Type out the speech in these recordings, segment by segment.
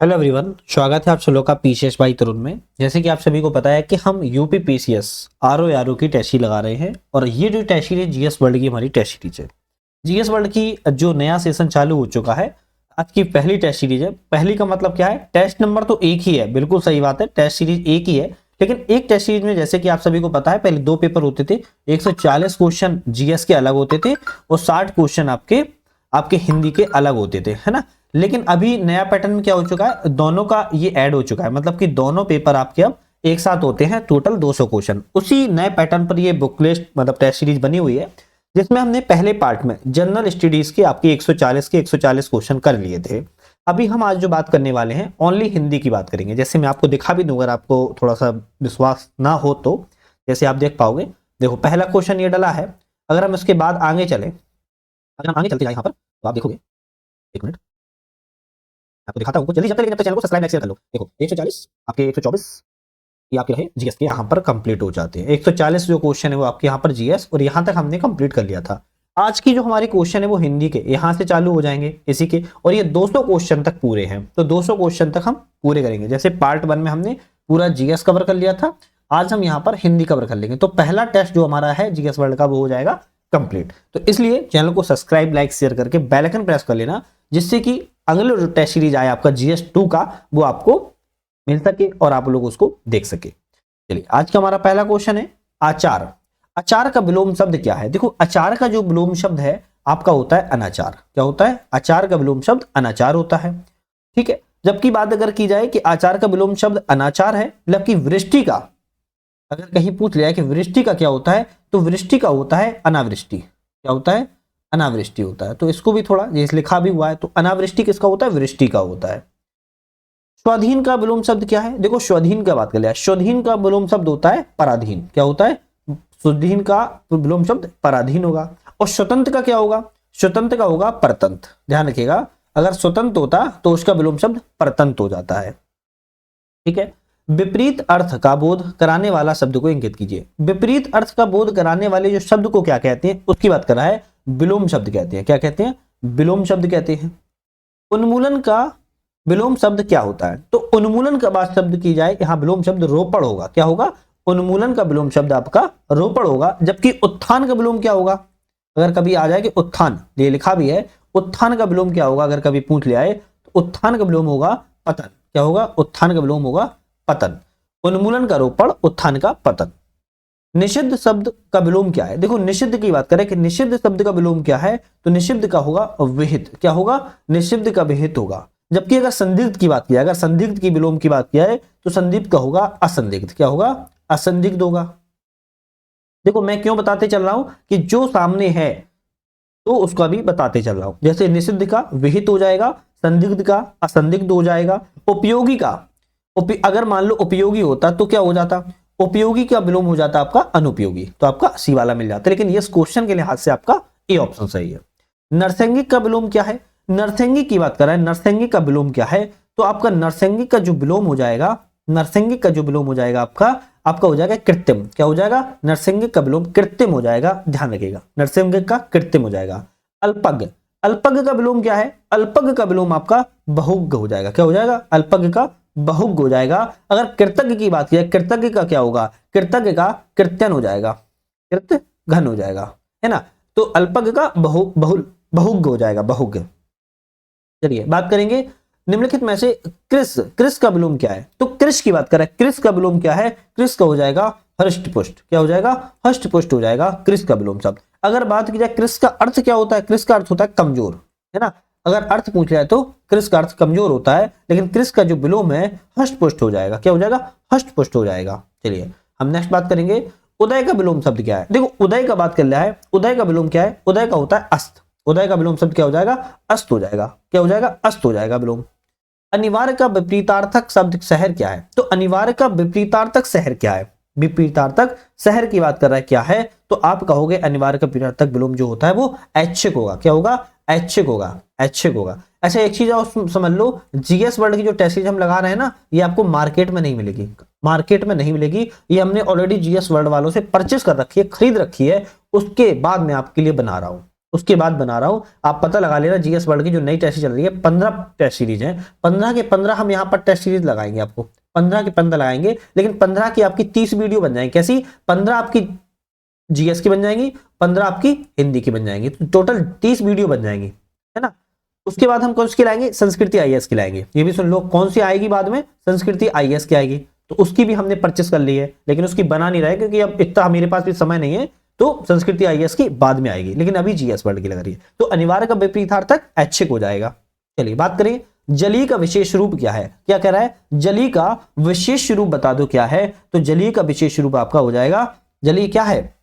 Hello everyone, स्वागत है आप सभी का पीसीएस बाई तरुण में। जैसे कि आप सभी को पता है कि हम यूपी पीसीएस आरओ की टेस्ट सीरीज लगा रहे हैं और ये जो टेस्ट सीरीज जीएस वर्ल्ड की हमारी टेस्ट सीरीज है। जीएस वर्ल्ड की जो नया सेशन चालू हो चुका है, आज की पहली टेस्ट सीरीज है। पहली का मतलब क्या है? टेस्ट नंबर तो एक ही है, बिल्कुल सही बात है, टेस्ट सीरीज एक ही है। लेकिन एक टेस्ट सीरीज में जैसे कि आप सभी को पता है पहले दो पेपर होते थे, 140 क्वेश्चन जीएस के अलग होते थे और 60 क्वेश्चन आपके आपके हिंदी के अलग होते थे, है ना। लेकिन अभी नया पैटर्न में क्या हो चुका है, दोनों का ये ऐड हो चुका है, मतलब कि दोनों पेपर आपके अब एक साथ होते हैं, टोटल 200 क्वेश्चन। उसी नए पैटर्न पर ये बुक लिस्ट मतलब टेस्ट सीरीज बनी हुई है, जिसमें हमने पहले पार्ट में जनरल स्टडीज के आपके 140 क्वेश्चन कर लिए थे। अभी हम आज जो बात करने वाले हैं ओनली हिंदी की बात करेंगे। जैसे मैं आपको दिखा भी दूं, अगर आपको थोड़ा सा विश्वास ना हो तो जैसे आप देख पाओगे। देखो पहला क्वेश्चन ये डला है। अगर हम इसके बाद आगे चले, अगर हम आगे चलते जाए यहाँ पर तो आप देखोगे, एक मिनट आपको दिखाता हूँ कुछ जल्दी, जब तक लेकिन चैनल को सब्सक्राइब लाइक शेयर कर लो। देखो 140 आपके 124 ये आपके रहे जीएस के, यहाँ पर कंप्लीट हो जाते हैं। 140 जो क्वेश्चन है वो आपके यहाँ पर जीएस, और यहाँ तक हमने कंप्लीट कर लिया था। आज की जो हमारी क्वेश्चन है वो हिंदी के यहाँ से चालू हो जाएंगे इसी के, और ये 200 क्वेश्चन तक पूरे हैं, तो 200 क्वेश्चन तक हम पूरे करेंगे। जैसे पार्ट 1 में हमने पूरा जीएस कवर कर लिया था, आज हम यहाँ पर हिंदी कवर कर लेंगे। तो पहला टेस्ट जो हमारा है जीएस वर्ल्ड का वो हो जाएगा कंप्लीट। तो इसलिए चैनल को सब्सक्राइब लाइक शेयर करके बेल आइकन प्रेस कर लेना, जिससे कि अगले जो टेस्ट सीरीज आए आपका जीएस 2 का वो आपको मिल सके और आप लोग उसको देख सके। चलिए आज का हमारा पहला क्वेश्चन है आचार। आचार का विलोम शब्द क्या है? देखो आचार का जो विलोम शब्द है आपका होता है अनाचार। क्या होता है? आचार का विलोम शब्द अनाचार होता है, ठीक है। जबकि बात अगर की जाए कि आचार का विलोम शब्द अनाचार है, जबकि वृष्टि का अगर कहीं पूछ लिया कि वृष्टि का क्या होता है, तो वृष्टि का होता है अनावृष्टि। क्या होता है? अनावृष्टि होता है। तो इसको भी थोड़ा जैसे लिखा भी हुआ है, तो अनावृष्टि किसका होता है? वृष्टि का होता है। स्वाधीन का विलोम शब्द क्या है? देखो स्वाधीन का बात कर लिया, स्वाधीन का विलोम शब्द होता है पराधीन। क्या होता है? स्वाधीन का विलोम शब्द पराधीन होगा। और स्वतंत्र का क्या होगा? स्वतंत्र का होगा परतंत्र। ध्यान रखिएगा, अगर स्वतंत्र होता तो उसका विलोम शब्द परतंत्र हो जाता है, ठीक है। विपरीत अर्थ का बोध कराने वाला शब्द को इंगित कीजिए। विपरीत अर्थ का बोध कराने वाले जो शब्द को क्या कहते हैं उसकी बात कर रहा है, विलोम शब्द कहते हैं। क्या कहते हैं? विलोम शब्द कहते हैं। उन्मूलन का विलोम शब्द क्या होता है? तो उन्मूलन का बात शब्द की जाए, यहां विलोम शब्द रोपण होगा। क्या होगा? उन्मूलन का विलोम शब्द आपका रोपण होगा। जबकि उत्थान का विलोम क्या होगा? अगर कभी आ जाए कि उत्थान, ये लिखा भी है, उत्थान का विलोम क्या होगा? अगर कभी पूछ लिया है तो उत्थान का विलोम होगा पतन। क्या होगा? उत्थान का विलोम होगा पतन। उन्मूलन का रोपण, उत्थान का पतन। निषिद्ध शब्द का विलोम क्या है? देखो निषिद्ध की बात करें कि निषिद्ध शब्द का विलोम क्या है, तो निषिद्ध का होगा विहित। क्या होगा? निषिद्ध का विहित होगा। जबकि अगर संदिग्ध की बात किया, अगर संदिग्ध की विलोम की बात किया है तो संदिग्ध का होगा असंदिग्ध। क्या होगा? असंदिग्ध होगा। देखो मैं क्यों बताते चल रहा हूं कि जो सामने है तो उसका भी बताते चल रहा हूं। जैसे निषिद्ध का विहित हो जाएगा, संदिग्ध का असंदिग्ध हो जाएगा। उपयोगी का अगर मान लो उपयोगी होता तो क्या हो जाता? उपयोगी का विलोम हो जाता आपका अनुपयोगी, तो आपका सी वाला मिल जाता। लेकिन ये क्वेश्चन के लिहाज से आपका ए ऑप्शन सही है। नरसैंगिक का विलोम क्या है? नरसैंगिक की बात कर रहा है, नरसैंगिक का विलोम क्या है? तो आपका नरसैंगिक का जो विलोम हो जाएगा, नरसैंगिक का जो विलोम हो जाएगा आपका हो जाएगा कृत्रिम। क्या हो जाएगा? नरसैंगिक का विलोम कृत्रिम हो जाएगा, ध्यान रखिएगा, नरसैंगिक का कृत्रिम हो जाएगा। अल्पज्ञ, अल्पज्ञ का विलोम क्या है? अल्पज्ञ का विलोम आपका बहुज्ञ हो जाएगा। क्या हो जाएगा? अल्पज्ञ का बहुज्ञ हो जाएगा। अगर कृतज्ञ की बात की, कृतज्ञ का क्या होगा? कृतज्ञ का कृत्यन हो जाएगा, कृत्य घन हो जाएगा, है ना। तो अल्पज्ञ का बहुज्ञ हो जाएगा, बहुज्ञ। चलिए बात करेंगे निम्नलिखित में से कृष, कृष का विलोम क्या है? तो कृष की बात करें, कृष का विलोम क्या है? कृष का हो जाएगा हृष्ट पुष्ट। क्या हो जाएगा? हृष्ट पुष्ट हो जाएगा कृष का विलोम शब्द। अगर बात की जाए कृष का अर्थ क्या होता है? कृष का अर्थ होता है कमजोर, है ना। अगर अर्थ पूछ लिया तो कृष का अर्थ कमजोर होता है, लेकिन कृष का जो विलोम है हृष्ट पुष्ट हो जाएगा। क्या हो जाएगा? हृष्ट पुष्ट हो जाएगा। चलिए हम नेक्स्ट बात करेंगे, उदय का विलोम शब्द क्या है? देखो उदय का बात कर लिया है, उदय का विलोम क्या है? उदय का होता है अस्त। उदय का विलोम शब्द क्या हो जाएगा? अस्त हो जाएगा। क्या हो जाएगा? अस्त हो जाएगा विलोम। अनिवार्य का विपरीतार्थक शब्द शहर क्या है? तो अनिवार्य का विपरीतार्थक शहर क्या है? विपरीतार्थक शहर की बात कर रहा है क्या है, तो आप कहोगे अनिवार्य का विपरीतार्थक विलोम जो होता है वो ऐच्छिक होगा। क्या होगा? ऐच्छिक होगा, ऐच्छिक होगा। ऐसा एक चीज और समझ लो, जीएस वर्ल्ड की जो टेस्ट सीरीज हम लगा रहे हैं ना, ये आपको मार्केट में नहीं मिलेगी, मार्केट में नहीं मिलेगी। ये हमने ऑलरेडी जीएस वर्ल्ड वालों से परचेस कर रखी है, खरीद रखी है, उसके बाद मैं आपके लिए बना रहा हूं। उसके बाद बना रहा हूं, आप पता लगा लेना। जीएस वर्ल्ड की जो नई टेस्ट चल रही है, 15 टेस्ट सीरीज है, 15 के 15 हम यहाँ पर टेस्ट सीरीज लगाएंगे, आपको 15 के 15 लगाएंगे, लेकिन 15 की आपकी 30 वीडियो बन जाएंगी। कैसी? 15 आपकी जीएस की बन जाएंगी, 15 आपकी हिंदी की बन जाएंगी, तो टोटल 30 वीडियो बन जाएंगी, है ना। उसके बाद हम कौन सी लाएंगे? संस्कृति आईएएस की लाएंगे। ये भी सुन लो, कौन सी आएगी बाद में? संस्कृति आईएएस की आएगी। तो उसकी भी हमने परचेस कर ली है, लेकिन उसकी बना नहीं रहे क्योंकि अब इतना मेरे पास भी समय नहीं है, तो संस्कृति आईएएस की बाद में आएगी, लेकिन अभी जीएस वर्ल्ड की लग रही है। तो अनिवार्य का विपरीतार्थक ऐच्छिक हो जाएगा। चलिए बात करें, जलीय का विशेष रूप क्या है? क्या कह रहा है? जलीय का विशेष रूप बता दो क्या है? तो जलीय का विशेष रूप आपका हो जाएगा, जलीय क्या है?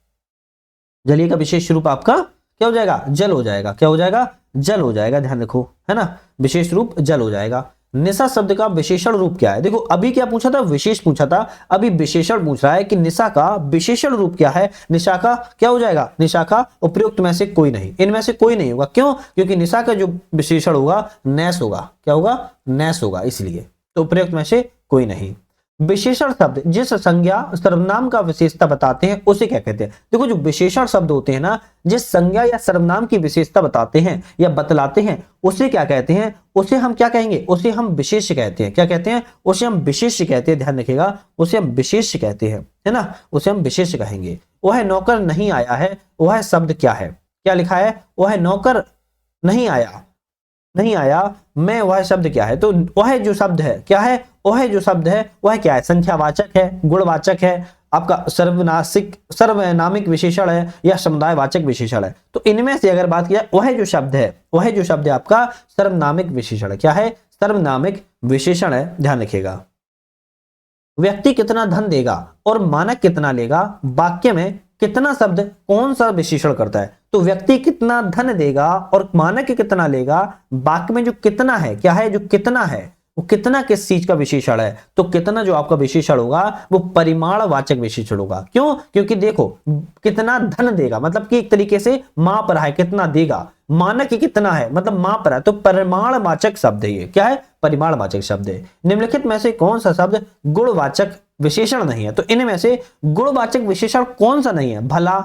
जलीय का विशेष रूप आपका क्या हो जाएगा? जल हो जाएगा। क्या हो जाएगा? जल हो जाएगा, ध्यान रखो, है ना, विशेष रूप जल हो जाएगा। निशा शब्द का विशेषण रूप क्या है? देखो अभी क्या पूछा था? विशेष पूछा था, अभी विशेषण पूछ रहा है कि निशा का विशेषण रूप क्या है। निशा का क्या हो जाएगा? निशा का उपयुक्त में से कोई नहीं, इनमें से कोई नहीं होगा। क्यों? क्योंकि निशा का जो विशेषण होगा नैस होगा। क्या होगा? नैस होगा, इसलिए तो उपयुक्त में से कोई नहीं। विशेषण शब्द जिस संज्ञा सर्वनाम का विशेषता बताते हैं उसे क्या कहते हैं? देखो जो विशेषण शब्द होते हैं ना, जिस संज्ञा या सर्वनाम की विशेषता बताते हैं या बतलाते हैं, उसे क्या कहते हैं? उसे हम क्या कहेंगे? उसे हम विशेष कहते हैं। क्या कहते हैं? उसे हम विशेष कहते हैं, ध्यान रखिएगा, उसे हम विशेष कहते हैं, है ना, उसे हम विशेष कहेंगे। वह नौकर नहीं आया है, वह शब्द क्या है? क्या लिखा है? वह नौकर नहीं आया, नहीं आया मैं, वह शब्द क्या है? तो वह जो शब्द है क्या है? वह जो शब्द है वह क्या है? संख्यावाचक है, गुणवाचक है, आपका सर्वनामिक विशेषण है या समुदायवाचक विशेषण है? तो इनमें से अगर बात किया, वह जो शब्द है, वह जो शब्द है आपका सर्वनामिक विशेषण है। क्या है? सर्वनामिक विशेषण है, ध्यान रखिएगा। व्यक्ति कितना धन देगा और मानक कितना लेगा, वाक्य में कितना शब्द कौन सा विशेषण करता है? तो व्यक्ति कितना धन देगा और मानक कितना लेगा, वाक्य में जो कितना है, क्या है? जो कितना है वो कितना किस चीज का विशेषण है? तो कितना जो आपका विशेषण होगा वो परिमाणवाचक विशेषण होगा। क्यों? क्योंकि देखो कितना धन देगा मतलब कि एक तरीके से माप रहा है कितना देगा, मानक कितना है मतलब माप रहा है, तो परिमाणवाचक शब्द है ये। क्या है? परिमाणवाचक शब्द है। निम्नलिखित में से कौन सा शब्द गुणवाचक विशेषण नहीं है? तो इनमें से गुणवाचक विशेषण कौन सा नहीं है? भला,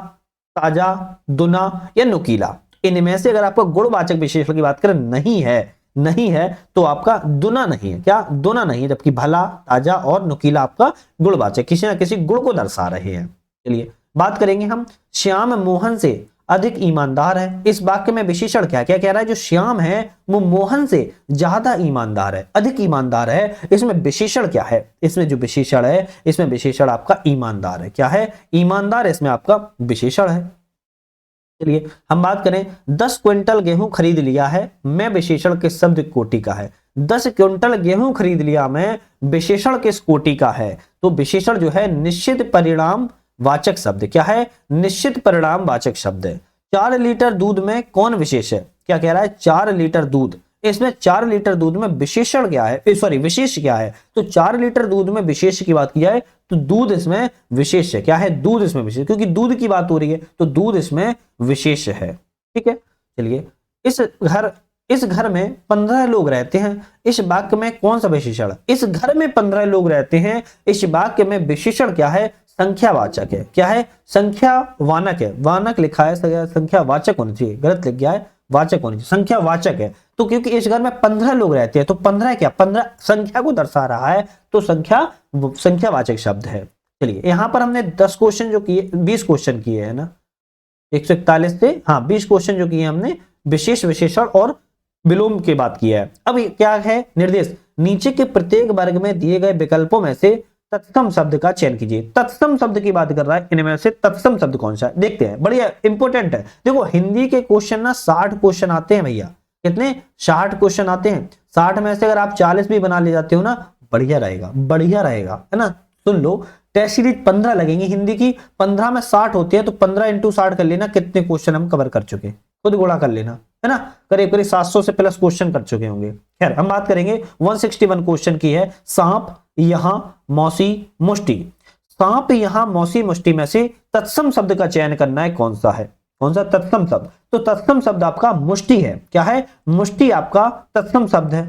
ताजा, दुना या नुकीला। इनमें से अगर आपको गुणवाचक विशेषण की बात करें नहीं है, नहीं है तो आपका दुना नहीं है। क्या? दुना नहीं है, जबकि भला, ताजा और नुकीला आपका गुणवाचक किसी ना किसी गुण को दर्शा रहे हैं। चलिए बात करेंगे हम, श्याम मोहन से अधिक ईमानदार है। इस वाक्य में विशेषण क्या क्या कह रहा है? जो श्याम है वो मोहन से ज्यादा ईमानदार है, अधिक ईमानदार है। इसमें विशेषण क्या है? इसमें जो विशेषण है, इसमें विशेषण आपका ईमानदार है। क्या है? ईमानदार इसमें आपका विशेषण है। चलिए हम बात करें, 10 क्विंटल गेहूं खरीद लिया है, मैं विशेषण किस शब्द कोटि का है? 10 क्विंटल गेहूं खरीद लिया मैं, विशेषण किस कोटि का है? तो विशेषण जो है निश्चित परिणाम वाचक शब्द। क्या है? निश्चित परिणाम वाचक शब्द है। 4 लीटर दूध में कौन विशेष है? क्या कह रहा है? 4 लीटर दूध, इसमें 4 लीटर दूध में विशेषण क्या है? सॉरी विशेष क्या है? तो 4 लीटर दूध में विशेष की बात की जाए तो दूध इसमें विशेष है। क्या है? दूध इसमें विशेष, क्योंकि दूध की बात हो रही है तो दूध इसमें विशेष है। ठीक है, चलिए इस घर में 15 लोग रहते हैं, इस वाक्य में कौन सा विशेषण? इस घर में 15 लोग रहते हैं, इस वाक्य में विशेषण क्या है? संख्यावाचक है। क्या है? संख्या वानक है, वानक लिखा है, संख्या वाचक होनी चाहिए, गलत लिख गया है, वाचक होनी चाहिए, संख्या वाचक है। तो क्योंकि इस घर में 15 लोग रहते हैं तो 15 क्या? 15 संख्या को दर्शा रहा है, तो संख्यावाचक शब्द है। चलिए यहां पर हमने 10 क्वेश्चन जो किए, 20 क्वेश्चन किए हैं ना, 141 से, हाँ 20 क्वेश्चन जो किए हमने विशेष, विशेषण और विलोम की बात की है। अब क्या है निर्देश? नीचे के प्रत्येक वर्ग में दिए गए विकल्पों में से तत्सम शब्द का चयन कीजिए। तत्सम शब्द की बात कर रहा है, इनमें से तत्सम शब्द कौन सा है? देखते हैं, बढ़िया इंपॉर्टेंट है। देखो हिंदी के क्वेश्चन ना 60 क्वेश्चन आते हैं भैया। कितने? 60 क्वेश्चन आते हैं। 60 में से अगर आप 40 भी बना ले जाते हो ना, बढ़िया रहेगा, बढ़िया रहेगा, है ना। सुन लो, टेस्ट सीरीज 15 लगेंगी हिंदी की, 15 में 60 होती है, तो 15 इंटू 60 कर लेना कितने क्वेश्चन हम कवर कर चुके, खुद गुणा कर लेना, है ना। करीब करीब 700 से प्लस क्वेश्चन कर चुके होंगे। खैर हम बात करेंगे 161 क्वेश्चन की है। सांप, यहां, मौसी, मुष्टि। सांप, यहां, मौसी, मुष्टि में से तत्सम शब्द का चयन करना है, कौन सा है? कौन सा तत्सम शब्द? तो तत्सम शब्द आपका मुष्टि है। क्या है? मुष्टि आपका तत्सम शब्द है।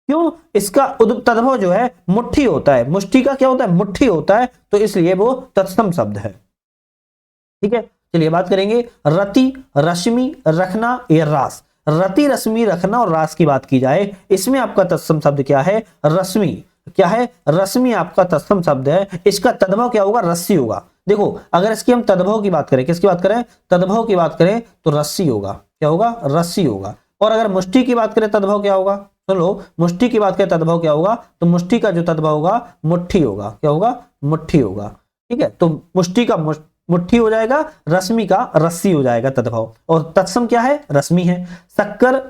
क्यों? इसका तद्भव जो है मुट्ठी होता है, मुष्टि का क्या होता है? मुट्ठी होता है, तो इसलिए वो तत्सम शब्द है। ठीक है, चलिए बात करेंगे रति, रश्मि, रखना या रास। रति, रश्मि, रखना और रास की बात की जाए, इसमें आपका तत्सम शब्द क्या है? रश्मि। क्या है? रश्मि आपका तत्सम शब्द है। इसका तद्भव क्या होगा? रस्सी होगा। देखो अगर इसकी हम तद्भव की बात करें, किसकी बात करें? तद्भव की बात करें तो रस्सी होगा। क्या होगा? रस्सी होगा। और अगर मुष्टि की बात करें तद्भव क्या होगा? सुनो, मुष्टि की बात करें तद्भव क्या होगा? तो मुष्टि का जो तद्भव होगा मुट्ठी होगा। क्या होगा? मुट्ठी होगा। ठीक है, तो मुष्टि का मुट्ठी हो जाएगा, रश्मि का रस्सी हो जाएगा तद्भव। और तत्सम क्या है? रश्मि है। शक्कर,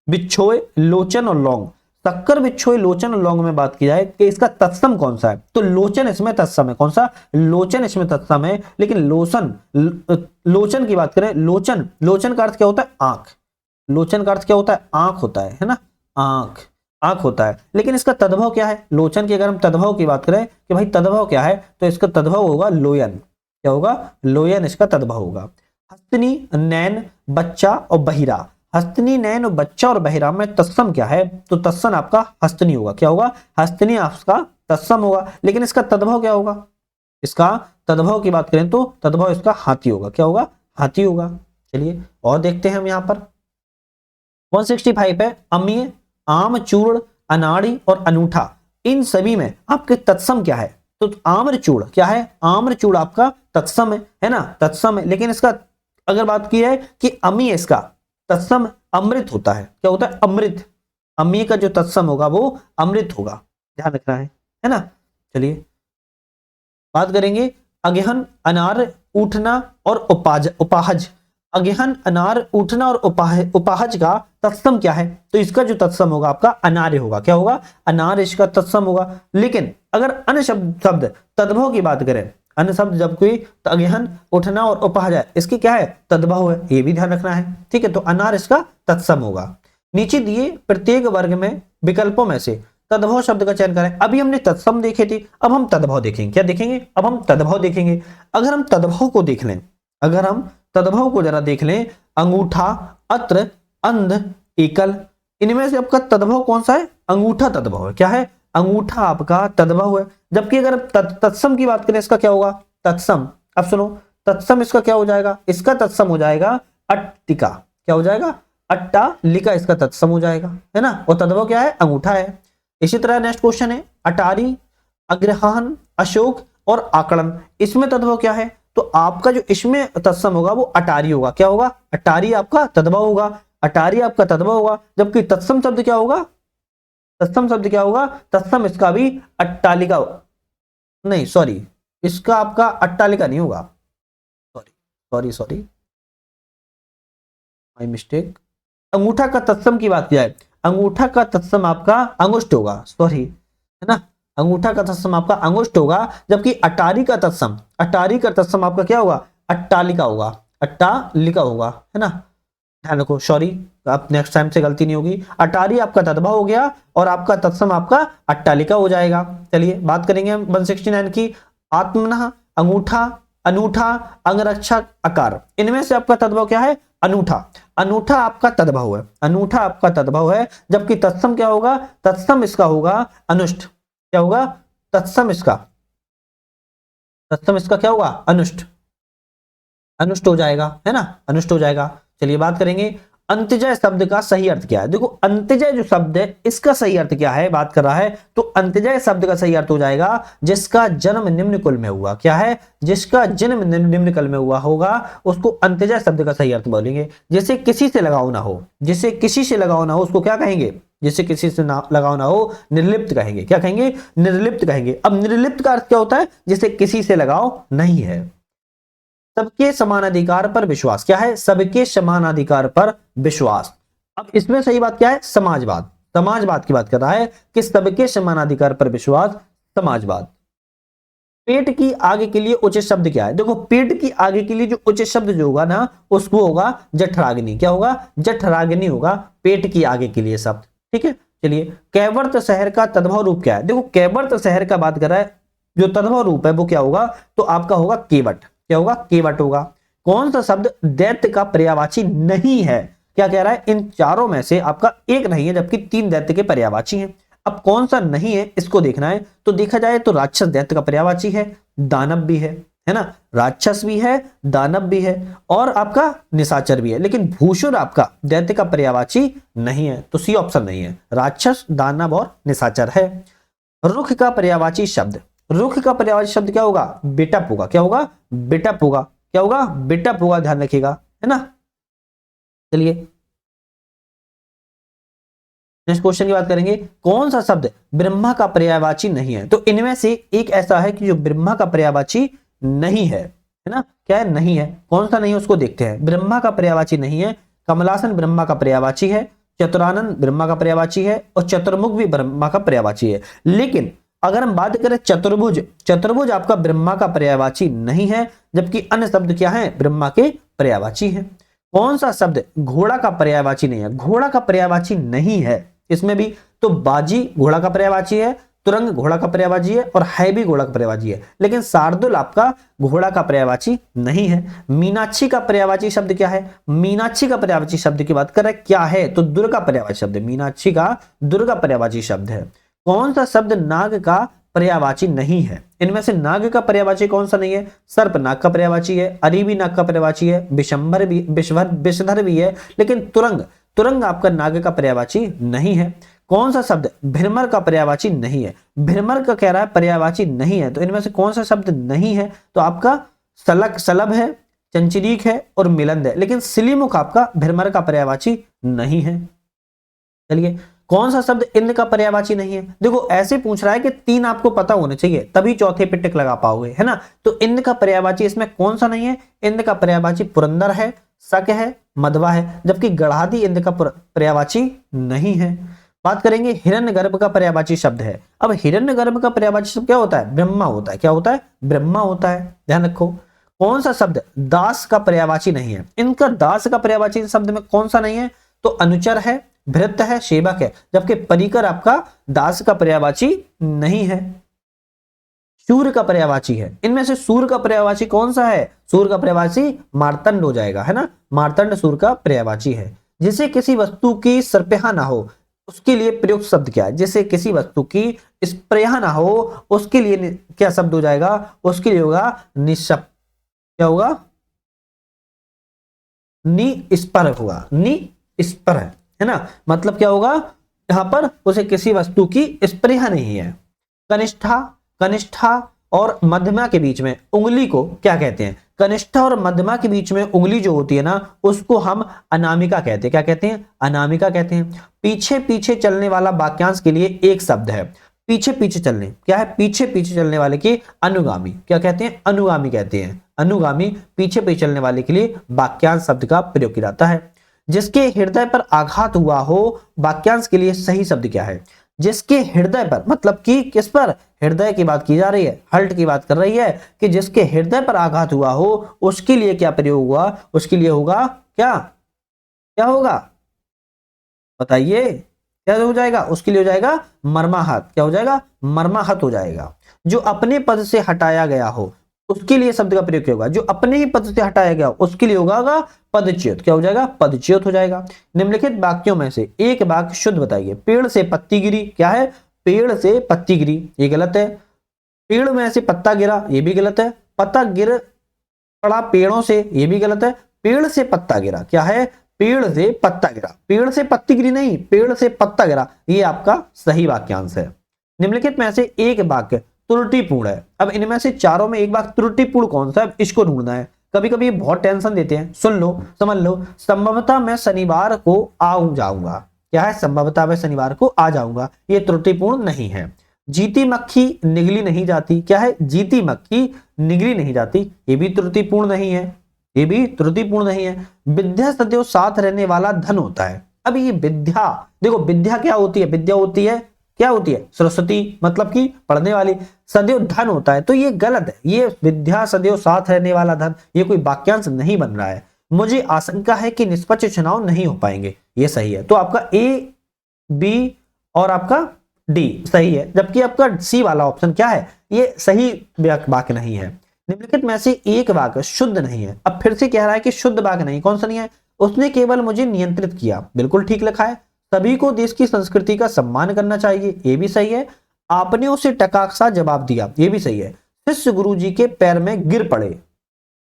बिच्छोए, लोचन और लौंग। शक्कर, बिच्छोए, लोचन और लौंग में बात की जाए कि इसका तत्सम कौन सा है, तो लोचन इसमें तत्सम है। कौन सा? लोचन इसमें तत्सम है। लेकिन लोचन की बात करें, लोचन का अर्थ क्या होता है? आंख। लोचन का अर्थ क्या होता है? आंख होता है ना, आंख होता है। लेकिन इसका तद्भव क्या है? लोचन की अगर हम तद्भव की बात करें कि भाई तद्भव क्या है, तो इसका तद्भव होगा लोयन। क्या होगा? लोयन इसका तद्भव होगा। हस्तनी, नैन, बच्चा और बहिरा। हस्तनी, नैन और बच्चा और बहिरा में तत्सम क्या है? तो तत्सम आपका हस्तनी होगा। क्या होगा? हस्तनी आपका तत्सम होगा। लेकिन इसका तद्भव क्या होगा? इसका तद्भव की बात करें तो तद्भव इसका हाथी होगा। क्या होगा? हाथी होगा। चलिए और देखते हैं हम यहां पर 165 है अम्य, आम, चूर्ण, अनाड़ी और अनूठा। इन सभी में आपके तत्सम क्या है? तो आम्रचूड़ क्या है? आम्रचूड़ आपका तत्सम है ना, तत्सम है। लेकिन इसका अगर बात की है कि अम्य, इसका तत्सम अमृत होता है। क्या होता है? अमृत। अम्य का जो तत्सम होगा वो अमृत होगा, ध्यान रखना है ना। चलिए बात करेंगे अगहन, अनार, उठना और उपाहज। अगहन, अनार, उठना और उपाहज का तत्सम क्या है? तो इसका जो तत्सम होगा आपका अनार्य होगा। क्या होगा? अनार्य इसका तत्सम होगा। लेकिन अगर अन्य शब्द तद्भव की बात करें, अन्य शब्द जब कोई तो अगहन, उठना और उपाहज है, इसकी क्या है? तद्भव है, ये भी ध्यान रखना है। ठीक है, तो अनार इसका तत्सम होगा। नीचे दिए प्रत्येक वर्ग में विकल्पों में से तद्भव शब्द का चयन करें। अभी हमने तत्सम देखे थे, अब हम तद्भव देखेंगे। क्या देखेंगे? अब हम तद्भव देखेंगे। अगर हम तद्भव को देख लें, अगर हम तद्भव को जरा देख लें, अंगूठा, अत्र, अंध, एकल, इनमें से आपका तद्भव कौन सा है? अंगूठा तद्भव है। क्या है? अंगूठा आपका तद्भव है। जबकि अगर तत्सम की बात करें, इसका क्या होगा? तत्सम, अब सुनो, तत्सम इसका क्या हो जाएगा? इसका तत्सम हो जाएगा अट्टिका। क्या हो जाएगा? अट्टालिका इसका तत्सम हो जाएगा, है ना। और तद्भव क्या है? अंगूठा है। इसी तरह नेक्स्ट क्वेश्चन है अटारी, अग्रहण, अशोक और आकड़न। इसमें तद्भव क्या है? तो आपका जो इसमें तत्सम होगा वो अटारी होगा। क्या होगा? अटारी आपका तद्भव होगा। अटारी आपका तद्भव होगा। जबकि तत्सम शब्द क्या होगा? तत्सम शब्द क्या होगा? तत्सम इसका भी अट्टालिका, नहीं सॉरी, इसका आपका अट्टालिका नहीं होगा। Sorry my mistake. अंगूठा का तत्सम की बात की जाए, अंगूठा का तत्सम आपका अंगुष्ठ होगा। सॉरी, है ना, अंगूठा का तत्सम आपका अंगुष्ठ होगा। जबकि अटारी का तत्सम आपका क्या होगा? अट्टालिका होगा। अट्टालिका होगा, है ना। ध्यान रखो, सॉरी, आप नेक्स्ट टाइम से गलती नहीं होगी। अटारी आपका तद्भव हो गया और आपका तत्सम आपका अट्टालिका हो जाएगा। चलिए बात करेंगे हम 169 की आत्मनः, अंगूठा, अनूठा, अंगरक्षक, आकार। इनमें से आपका तद्भव क्या है? अनूठा। अनूठा आपका तद्भव है। अनूठा आपका तद्भव है। जबकि तत्सम क्या होगा? तत्सम इसका होगा अनुष्ठ। क्या होगा? तत्सम इसका क्या होगा? अनुष्ठ। अनुष्ट हो जाएगा, है ना, अनुष्ट हो जाएगा। चलिए बात करेंगे अंत्यजय शब्द का सही अर्थ क्या है। देखो अंत्यजय जो शब्द है इसका सही अर्थ क्या है, बात कर रहा है, तो अंत्यजय शब्द का सही अर्थ हो जाएगा जिसका जन्म निम्न कुल में हुआ। क्या है? जिसका जन्म निम्न कुल में हुआ होगा उसको अंत्यजय शब्द का सही अर्थ बोलेंगे। जैसे किसी से लगाव ना हो, जिसे किसी से लगाव ना हो उसको क्या कहेंगे? जिसे किसी से लगाव ना हो निर्लिप्त कहेंगे। क्या कहेंगे? निर्लिप्त कहेंगे। अब निर्लिप्त का अर्थ क्या होता है? जिसे किसी से लगाव नहीं है। सबके समान अधिकार पर विश्वास। क्या है? सबके समान अधिकार पर विश्वास। अब इसमें सही बात क्या है? समाजवाद। समाजवाद की बात कर रहा है कि सबके समान अधिकार पर विश्वास, समाजवाद। पेट की आगे के लिए उचित शब्द क्या है? देखो पेट की आगे के लिए जो उचित शब्द जो होगा ना उसको होगा जठराग्नि। क्या होगा? जठराग्नि होगा पेट की आगे के लिए शब्द। ठीक है, चलिए कैवर्त शहर का तद्भव रूप क्या है? देखो कैवर्त शहर का बात कर रहा है, जो तद्भव रूप है वो क्या होगा? तो आपका होगा केवट। क्या होगा? केवट होगा। कौन सा शब्द दैत्य का पर्यायवाची नहीं है? क्या कह रहा है? इन चारों में से आपका एक नहीं है जबकि 3 दैत्य के पर्यायवाची हैं। अब कौन सा नहीं है इसको देखना है, तो देखा जाए तो राक्षस दैत्य का पर्यायवाची है, दानव भी है, है ना, राक्षस भी है, दानव भी है और आपका निशाचर भी है, लेकिन भूसुर आपका दैत्य का पर्यायवाची नहीं है, तो सी ऑप्शन नहीं है, राक्षस, दानव और निशाचर है। रुख का पर्यायवाची शब्द, रुख का पर्यायवाची शब्द क्या होगा, बिटप होगा, क्या होगा, बिटप होगा, क्या होगा, बिटप होगा, ध्यान रखिएगा, है ना। चलिए नेक्स्ट क्वेश्चन की बात करेंगे, कौन सा शब्द ब्रह्मा का पर्यायवाची नहीं है, तो इनमें से एक ऐसा है कि जो ब्रह्मा का पर्यायवाची नहीं है ना, क्या है, नहीं है, कौन सा नहीं है उसको देखते हैं। ब्रह्मा का पर्यायवाची नहीं है, कमलासन ब्रह्मा का पर्यायवाची है, चतुरानंद ब्रह्मा का पर्यायवाची है और चतुर्मुख भी ब्रह्मा का पर्यायवाची है। लेकिन अगर हम बात करें चतुर्भुज, चतुर्भुज आपका ब्रह्मा का पर्यायवाची नहीं है, जबकि अन्य शब्द क्या है, ब्रह्मा के पर्यायवाची है। कौन सा शब्द घोड़ा का पर्यायवाची नहीं है, घोड़ा का पर्यायवाची नहीं है इसमें भी, तो बाजी घोड़ा का पर्यायवाची है, तुरंग घोड़ा का पर्यायवाची है और है भी घोड़ा का पर्यायवाची है, लेकिन शार्दुल आपका घोड़ा का पर्यायवाची नहीं है। मीनाक्षी का पर्यायवाची शब्द क्या है, मीनाक्षी का पर्यायवाची शब्द की बात कर रहे क्या है, तो दुर्गा पर्यायवाची शब्द, मीनाक्षी का दुर्गा पर्यायवाची शब्द है। कौन सा शब्द नाग का पर्यायवाची नहीं है, इनमें से नाग का पर्यायवाची कौन सा नहीं है, सर्प नाग का पर्यायवाची है, अरीबी नाग का पर्यायवाची है, विशंभर भी, विषधर भी है, लेकिन तुरंग, तुरंग आपका नाग का पर्यायवाची नहीं है। कौन सा शब्द भ्रमर का पर्यायवाची नहीं है, भ्रमर का कह रहा है पर्यायवाची नहीं है, तो इनमें से कौन सा शब्द नहीं है, तो आपका सलक, सलब है, चंचरीक है और मिलंद है, लेकिन सिलीमुख आपका भ्रमर का पर्यायवाची नहीं है। चलिए कौन सा शब्द इंद्र का पर्यायवाची नहीं है, देखो ऐसे पूछ रहा है कि तीन आपको पता होने चाहिए तभी चौथे पे टिक लगा पाओगे, है ना। तो इंद्र का पर्यायवाची इसमें कौन सा नहीं है, इंद्र का पर्यायवाची पुरंदर है, शक है, मधवा है, जबकि गढ़ादी इंद्र का पर्यायवाची नहीं है। बात करेंगे हिरण्यगर्भ का पर्यायवाची शब्द है। अब हिरण्यगर्भ का पर्यायवाची शब्द क्या होता है, ब्रह्मा होता है, क्या होता है, ब्रह्मा होता है, ध्यान रखो। कौन सा शब्द दास का पर्यायवाची नहीं है, इनका दास का पर्यायवाची शब्द में कौन सा नहीं है, तो अनुचर है, भृत है, सेवक है, जबकि परिकर आपका दास का पर्यायवाची नहीं है। सूर्य का पर्यायवाची है, इनमें से सूर्य का पर्यायवाची कौन सा है, सूर्य का पर्यायवाची मार्तंड हो जाएगा, है ना, मार्तंड सूर्य का पर्यायवाची है। जिसे किसी वस्तु की स्पर्हा ना हो उसके लिए प्रयुक्त शब्द क्या है, जिसे किसी वस्तु की स्पर्हा ना हो उसके लिए क्या शब्द हो जाएगा, उसके लिए होगा निस्पृह, क्या होगा, निस्पृह होगा, निस्पृह, है ना, मतलब क्या होगा यहां पर, उसे किसी वस्तु की स्पर्हा नहीं है। कनिष्ठा, कनिष्ठा और मध्यमा के बीच में उंगली को क्या कहते हैं, कनिष्ठा और मध्यमा के बीच में उंगली जो होती है ना उसको हम अनामिका कहते हैं, क्या कहते हैं, अनामिका कहते हैं। पीछे पीछे चलने वाला वाक्यांश के लिए एक शब्द है, पीछे पीछे चलने, क्या है, पीछे पीछे चलने वाले की अनुगामी, क्या कहते हैं, अनुगामी कहते हैं, अनुगामी पीछे पीछे चलने वाले के लिए वाक्यांश शब्द का प्रयोग किया जाता है। जिसके हृदय पर आघात हुआ हो वाक्यांश के लिए सही शब्द क्या है, जिसके हृदय पर, मतलब कि किस पर, हृदय की बात की जा रही है, हल्ट की बात कर रही है कि जिसके हृदय पर आघात हुआ हो उसके लिए क्या प्रयोग हुआ, उसके लिए होगा क्या, क्या होगा बताइए, क्या हो जाएगा, उसके लिए हो जाएगा मर्माहत, क्या हो जाएगा, मर्माहत हो जाएगा। जो अपने पद से हटाया गया हो उसके लिए शब्द का प्रयोग क्या होगा, जो अपने ही पद से हटाया गया उसके लिए होगा पदच्युत, क्या हो जाएगा, पदच्युत हो जाएगा। निम्नलिखित वाक्यों में से एक वाक्य शुद्ध बताइए, पेड़ से पत्ती गिरी, क्या है, पेड़ से पत्ती गिरी, ये गलत है। पेड़ में से पत्ता गिरा, ये भी गलत है। पत्ता गिर पड़ा पेड़ों से, ये भी गलत है। पेड़ से पत्ता गिरा, क्या है, पेड़ से पत्ता गिरा, पेड़ से पत्ती गिरी नहीं, पेड़ से पत्ता गिरा, ये आपका सही वाक्यांश है। निम्नलिखित में से एक वाक्य त्रुटिपूर्ण है। अब इनमें से चारों में एक वाक्य त्रुटिपूर्ण कौन सा है, इसको ढूंढना है। कभी कभी बहुत टेंशन देते हैं, सुन लो समझ लो। संभवतः मैं शनिवार को आऊं जाऊंगा, क्या है, संभवतः मैं शनिवार को आ जाऊंगा, ये त्रुटिपूर्ण नहीं है। जीती मक्खी निगली नहीं जाती, क्या है, जीती मक्खी निगली नहीं जाती, ये भी त्रुटिपूर्ण नहीं है, ये भी त्रुटिपूर्ण नहीं है। विद्या सदैव साथ रहने वाला धन होता है। अब ये विद्या, देखो विद्या क्या होती है, विद्या होती है, क्या होती है, सरस्वती, मतलब कि पढ़ने वाली। सदैव धन होता है, तो ये गलत है, ये विद्या सदैव साथ रहने वाला धन, ये कोई वाक्यांश नहीं बन रहा है। मुझे आशंका है कि निष्पक्ष चुनाव नहीं हो पाएंगे, ये सही है। तो आपका ए, बी और आपका डी सही है, जबकि आपका सी वाला ऑप्शन क्या है, ये सही वाक्य नहीं है। निम्नलिखित में से एक वाक्य शुद्ध नहीं है। अब फिर से कह रहा है कि शुद्ध वाक्य नहीं, कौन सा नहीं है, उसने केवल मुझे नियंत्रित किया, बिल्कुल ठीक लिखा है। सभी को देश की संस्कृति का सम्मान करना चाहिए, ये भी सही है। आपने उसे टकाक सा जवाब दिया, ये भी सही है। शिष्य गुरु जी के पैर में गिर पड़े।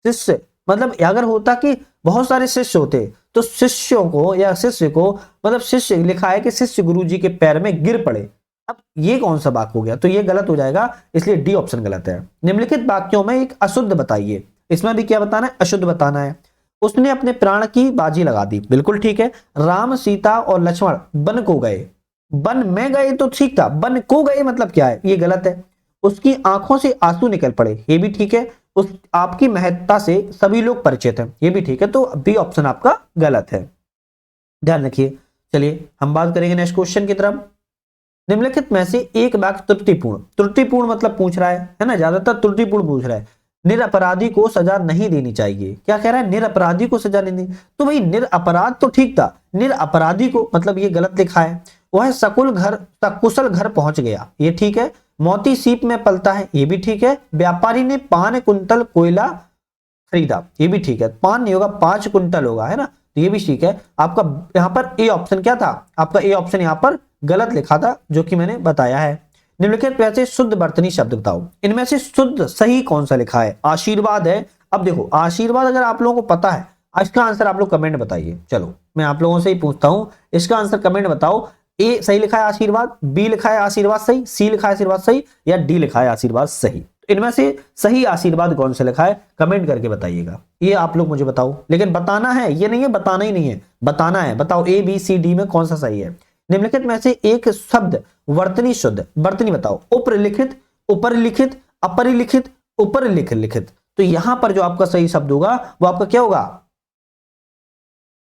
शिष्य मतलब अगर होता कि बहुत सारे शिष्य होते तो शिष्यों को या शिष्य को, मतलब शिष्य लिखा है कि शिष्य गुरु जी के पैर में गिर पड़े। अब ये कौन सा वाक्य हो गया, तो ये गलत हो जाएगा, इसलिए डी ऑप्शन गलत है। निम्नलिखित वाक्यों में एक अशुद्ध बताइए। इसमें भी क्या बताना है, अशुद्ध बताना है। उसने अपने प्राण की बाजी लगा दी, बिल्कुल ठीक है। राम सीता और लक्ष्मण वन को गए, वन में गए तो ठीक था, वन को गए मतलब क्या है, ये गलत है। उसकी आंखों से आंसू निकल पड़े, ये भी ठीक है। उस आपकी महत्ता से सभी लोग परिचित हैं, ये भी ठीक है। तो बी ऑप्शन आपका गलत है, ध्यान रखिए। चलिए हम बात करेंगे नेक्स्ट क्वेश्चन की तरफ। निम्नलिखित में से एक वाक्य त्रुटिपूर्ण, त्रुटिपूर्ण मतलब पूछ रहा है ना, ज्यादातर त्रुटिपूर्ण पूछ रहा है। निरपराधी को सजा नहीं देनी चाहिए, क्या कह रहा है, निरपराधी को सजा नहीं देनी। तो भाई निरपराध तो ठीक था, निरपराधी को मतलब ये गलत लिखा है। वह सकुशल घर पहुंच गया, ये ठीक है। मोती सीप में पलता है, ये भी ठीक है। व्यापारी ने 5 कुंतल कोयला खरीदा, ये भी ठीक है। 5 नहीं होगा, 5 कुंटल होगा, है ना, तो ये भी ठीक है। आपका यहाँ पर ए ऑप्शन क्या था, आपका ए ऑप्शन यहाँ पर गलत लिखा था, जो कि मैंने बताया है। निम्नलिखित में से शुद्ध वर्तनी शब्द बताओ। इनमें से शुद्ध सही कौन सा लिखा है, आशीर्वाद है। अब देखो आशीर्वाद अगर आप लोगों को पता है, इसका आंसर आप लोग कमेंट बताइए। चलो मैं आप लोगों से ही पूछता हूं, इसका आंसर कमेंट बताओ। ए सही लिखा है आशीर्वाद, बी लिखा है आशीर्वाद सही, सी लिखा है आशीर्वाद सही, या डी लिखा है आशीर्वाद सही। इनमें से सही आशीर्वाद कौन सा लिखा है, कमेंट करके बताइएगा, ये आप लोग मुझे बताओ। लेकिन बताना है, ये नहीं है बताना ही नहीं है, बताना है। बताओ ए बी सी डी में कौन सा सही है। निम्नलिखित में से एक शब्द वर्तनी शुद्ध, वर्तनी बताओ। उपरिलिखित, उपरिलिखित, अपरिलिखित, उपरिलिखित। तो यहां पर जो आपका सही शब्द होगा वो आपका क्या होगा,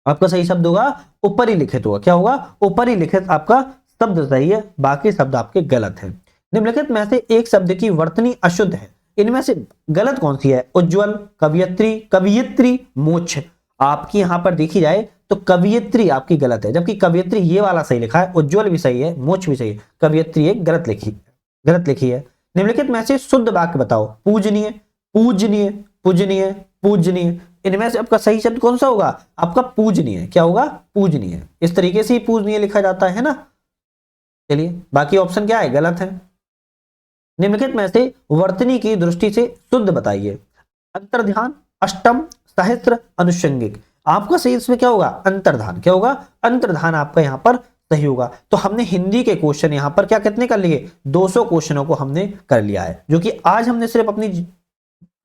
आपका सही शब्द होगा ऊपरी लिखित होगा। क्या होगा, ऊपरी लिखित आपका शब्द सही है, बाकी शब्द आपके गलत हैं। निम्नलिखित में से एक शब्द की वर्तनी अशुद्ध है, इनमें से गलत कौन सी है। उज्ज्वल, कवियत्री, कवियत्री, मोक्ष। आपकी यहां पर देखी जाए तो कवियत्री आपकी गलत है, जबकि कवियत्री ये वाला सही लिखा है। उज्ज्वल भी सही है, मोक्ष भी सही है, कवियत्री एक गलत लिखी है। निम्नलिखित में से शुद्ध वाक्य बताओ। पूजनीय, पूजनीय, पूजनीय, पूजनीय। इनमें से आपका सही शब्द कौन सा होगा, आपका पूजनीय। क्या होगा, पूजनीय। इस तरीके से ही पूजनीय लिखा जाता है ना। चलिए बाकी ऑप्शन क्या है, गलत है। निम्नलिखित में से वर्तनी की दृष्टि से शुद्ध बताइए। अंतर्ध्यान, अष्टम, सहस्त्र, अनुषंगिक। आपका सही इसमें क्या होगा, अंतर्धान। क्या होगा, अंतर्धान आपका यहाँ पर सही होगा। तो हमने हिंदी के क्वेश्चन यहाँ पर क्या कितने कर लिए, 200 क्वेश्चनों को हमने कर लिया है, जो कि आज हमने सिर्फ अपनी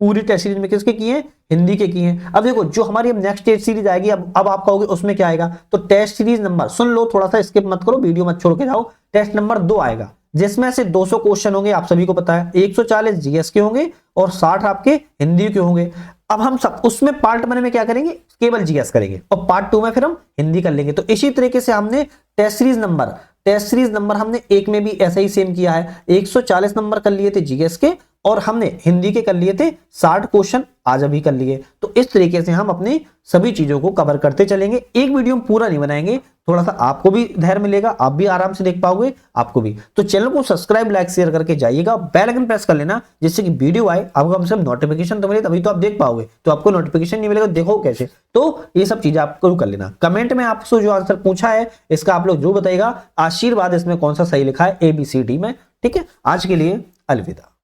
पूरी टेस्ट सीरीज में किसके किए, हिंदी के किए हैं। अब देखो जो हमारी अब नेक्स्ट टेस्ट सीरीज आएगी, अब आप कहोगे उसमें क्या आएगा, तो टेस्ट सीरीज नंबर सुन लो, थोड़ा सा स्किप मत करो, वीडियो मत छोड़ के जाओ। टेस्ट नंबर 2 आएगा, जिसमें से 200 क्वेश्चन होंगे, आप सभी को पता है। 140 जीएस के होंगे और 60 आपके हिंदी के होंगे। अब हम सब उसमें पार्ट 1 में क्या करेंगे, केवल जीएस करेंगे, और पार्ट 2 में फिर हम हिंदी कर लेंगे। तो इसी तरीके से हमने टेस्ट सीरीज नंबर हमने एक में भी ऐसा ही सेम किया है। 140 नंबर कर लिए थे जीएस के, और हमने हिंदी के कर लिए थे 60 क्वेश्चन, आज अभी कर लिए। तो इस तरीके से हम अपनी सभी चीजों को कवर करते चलेंगे। एक वीडियो में पूरा नहीं बनाएंगे, थोड़ा सा आपको भी धैर्य मिलेगा, आप भी आराम से देख पाओगे, आपको भी। तो चैनल को सब्सक्राइब, लाइक, शेयर करके जाइएगा, बेल आइकन प्रेस कर लेना, जिससे कि वीडियो आए आपको कम से कम नोटिफिकेशन तो मिले, तभी तो आप देख पाओगे। तो आपको नोटिफिकेशन नहीं मिलेगा, देखो कैसे, तो ये सब चीजें आपको कर लेना। कमेंट में आपसे जो आंसर पूछा है इसका आप लोग जो बताइएगा, आशीर्वाद इसमें कौन सा सही लिखा है, ABCD में। ठीक है, आज के लिए अलविदा।